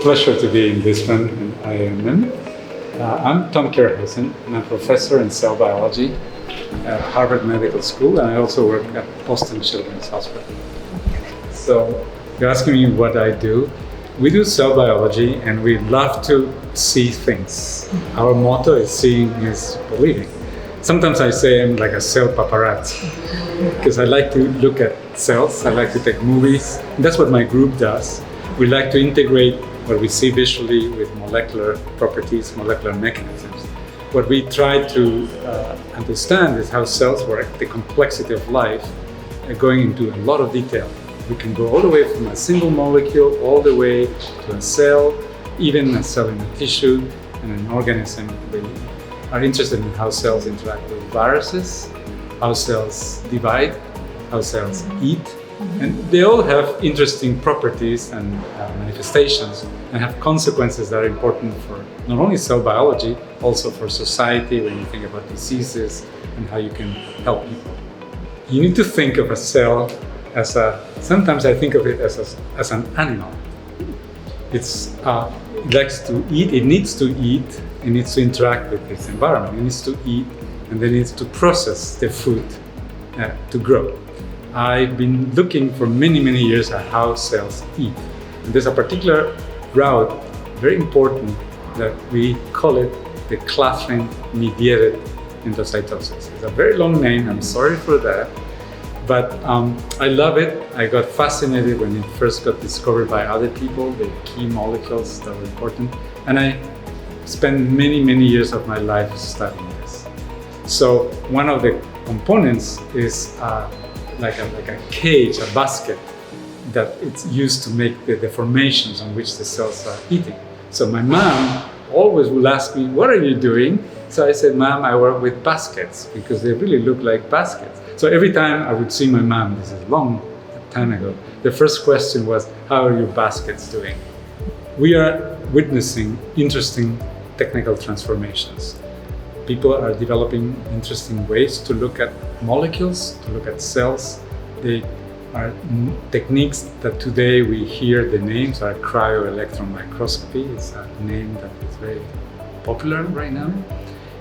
pleasure to be in Lisbon and IMM. I'm Tom Kirchhausen, and I'm a professor in cell biology at Harvard Medical School, and I also work at Boston Children's Hospital. So you're asking me what I do. We do cell biology, and we love to see things. Our motto is seeing is believing. Sometimes I say I'm like a cell paparazzi, because I like to look at cells, I like to take movies, and that's what my group does. We like to integrate what we see visually with molecular properties, molecular mechanisms. What we try to understand is how cells work, the complexity of life, going into a lot of detail. We can go all the way from a single molecule all the way to a cell, even a cell in a tissue and an organism. We are interested in how cells interact with viruses, how cells divide, how cells eat. And they all have interesting properties and manifestations and have consequences that are important for not only cell biology, also for society when you think about diseases and how you can help people. You need to think of a cell as sometimes I think of it as an animal. It likes to eat, it needs to eat, it needs to interact with its environment, it needs to eat, and then it needs to process the food to grow. I've been looking for many years at how cells eat. And there's a particular route, very important, that we call it the clathrin-mediated endocytosis. It's a very long name, I'm sorry for that, but I love it. I got fascinated when it first got discovered by other people, the key molecules that were important, and I spent many years of my life studying this. So one of the components is like a cage, a basket that it's used to make the formations on which the cells are eating. So my mom always will ask me, what are you doing? So I said, Mom, I work with baskets because they really look like baskets. So every time I would see my mom, this is a long time ago, the first question was, how are your baskets doing? We are witnessing interesting technical transformations. People are developing interesting ways to look at molecules, to look at cells. They are techniques that today we hear the names are cryo-electron microscopy. It's a name that is very popular right now.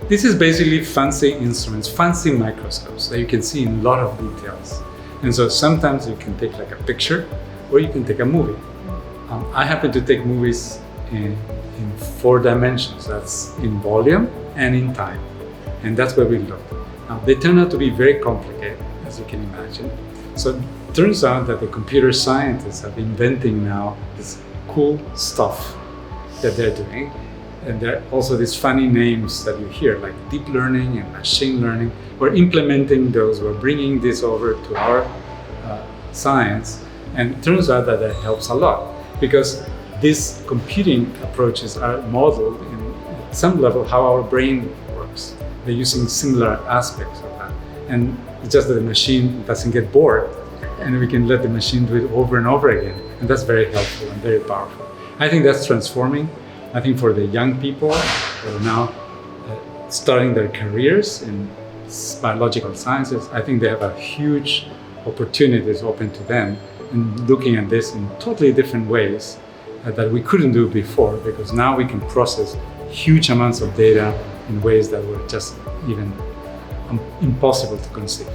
This is basically fancy instruments, fancy microscopes that you can see in a lot of details. And so sometimes you can take like a picture or you can take a movie. I happen to take movies in 4 dimensions. That's in volume and in time. And that's where we look. Now, they turn out to be very complicated, as you can imagine. So it turns out that the computer scientists are inventing now this cool stuff that they're doing. And there are also these funny names that you hear, like deep learning and machine learning. We're implementing those, we're bringing this over to our science. And it turns out that that helps a lot because these computing approaches are modeled in some level how our brain works. They're using similar aspects of that. And it's just that the machine doesn't get bored and we can let the machine do it over and over again. And that's very helpful and very powerful. I think that's transforming. I think for the young people who are now starting their careers in biological sciences, I think they have a huge opportunities open to them in looking at this in totally different ways that we couldn't do before, because now we can process huge amounts of data in ways that were just even impossible to conceive.